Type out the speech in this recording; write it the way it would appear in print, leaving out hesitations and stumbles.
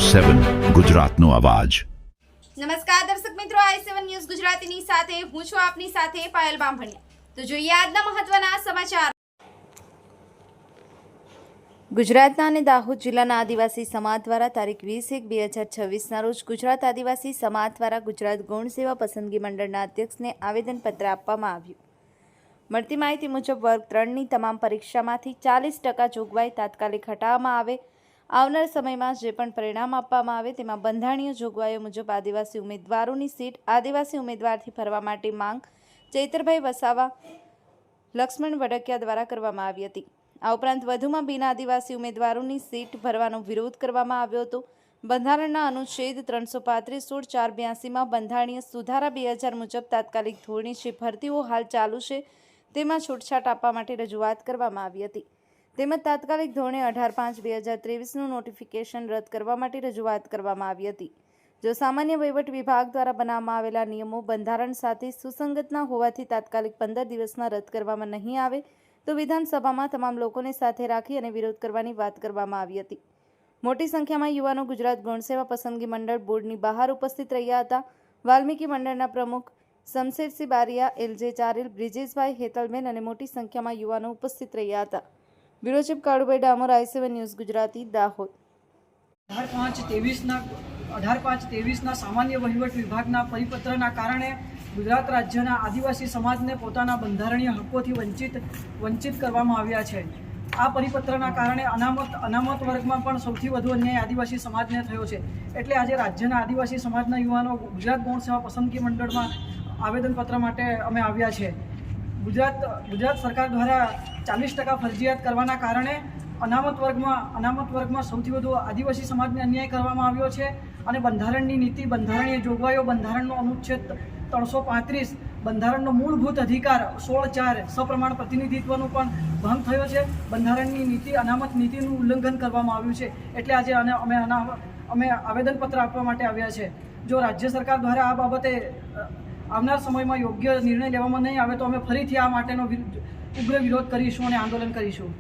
7 ગુજરાતનો અવાજ। નમસ્કાર દર્શક મિત્રો, i7 ન્યૂઝ ગુજરાતીની સાથે હું છું આપની સાથે પાયલ બામભણિયા। તો જોઈએ આજના મહત્વના સમાચાર। ગુજરાતના અને દાહોદ જિલ્લાના આદિવાસી સમાજ દ્વારા તારીખ 20/1/2026ના રોજ ગુજરાત આદિવાસી સમાજ દ્વારા ગુજરાત ગૌણ સેવા પસંદગી મંડળના અધ્યક્ષને આવેદનપત્ર આપવામાં આવ્યું। મળતી માહિતી મુજબ વર્ગ 3ની તમામ પરીક્ષામાંથી 40% જોગવાઈ તાત્કાલિક હટાવવામાં આવે। આવનાર સમયમાં જે પણ પરિણામ આપવામાં આવે તેમાં બંધારણીય જોગવાઈઓ મુજબ આદિવાસી ઉમેદવારોની સીટ આદિવાસી ઉમેદવારથી ભરવા માટે માંગ ચૈતરભાઈ વસાવા, લક્ષ્મણ વડકિયા દ્વારા કરવામાં આવી હતી। આ ઉપરાંત વધુમાં બિન આદિવાસી ઉમેદવારોની સીટ ભરવાનો વિરોધ કરવામાં આવ્યો હતો। બંધારણના અનુચ્છેદ 335-16-482માં બંધારણીય સુધારા 2000 મુજબ તાત્કાલિક ધોરણે જે ભરતીઓ હાલ ચાલુ છે તેમાં છૂટછાટ આપવા માટે રજૂઆત કરવામાં આવી હતી। તેમજ તાત્કાલિક ધોરણે 18/5/2023નું નોટિફિકેશન રદ કરવા માટે રજૂઆત કરવામાં આવી હતી। જો સામાન્ય વહીવટ વિભાગ દ્વારા બનાવવામાં આવેલા નિયમો બંધારણ સાથે સુસંગત ન હોવાથી તાત્કાલિક 15 દિવસમાં રદ કરવામાં નહીં આવે તો વિધાનસભામાં તમામ લોકોને સાથે રાખી અને વિરોધ કરવાની વાત કરવામાં આવી હતી। મોટી સંખ્યામાં યુવાનો ગુજરાત ગૌણ સેવા પસંદગી મંડળ બોર્ડની બહાર ઉપસ્થિત રહ્યા હતા। વાલ્મીકી મંડળના પ્રમુખ શમશેરસિંહ બારિયા, LJ ચારેલ, બ્રિજેશભાઈ, હેતલબેન અને મોટી સંખ્યામાં યુવાનો ઉપસ્થિત રહ્યા હતા। Bureau chief Kalubhai Damor, i7 news Gujarati, Dahod. 18/5/23ના સામાન્ય વહીવટ વિભાગના પરિપત્રના કારણે ગુજરાત રાજ્યના આદિવાસી સમાજને પોતાના બંધારણીય હકોથી વંચિત કરવામાં આવ્યા છે। આ પરિપત્રના કારણે અનામત વર્ગમાં પણ સૌથી વધુ અન્યાય આદિવાસી સમાજને થયો છે। એટલે આજે રાજ્યના આદિવાસી સમાજના યુવાનો ગુજરાત ગૌણ સેવા પસંદગી મંડળમાં આવેદનપત્ર માટે અમે આવ્યા છે। ગુજરાત સરકાર દ્વારા 40% ફરજિયાત કરવાના કારણે અનામત વર્ગમાં સૌથી વધુ આદિવાસી સમાજને અન્યાય કરવામાં આવ્યો છે અને બંધારણની નીતિ, બંધારણીય જોગવાઈઓ, બંધારણનો અનુચ્છેદ 335, બંધારણનો મૂળભૂત અધિકાર 16(4) સપ્રમાણ પ્રતિનિધિત્વનો પણ ભંગ થયો છે। બંધારણની નીતિ, અનામત નીતિનું ઉલ્લંઘન કરવામાં આવ્યું છે। એટલે આજે અમે આવેદનપત્ર આપવા માટે આવ્યા છે। જો રાજ્ય સરકાર દ્વારા આ બાબતે આવનાર સમયમાં યોગ્ય નિર્ણય લેવામાં નહીં આવે તો અમે ફરીથી આ માટેનો ઉગ્ર વિરોધ કરીશું અને આંદોલન કરીશું।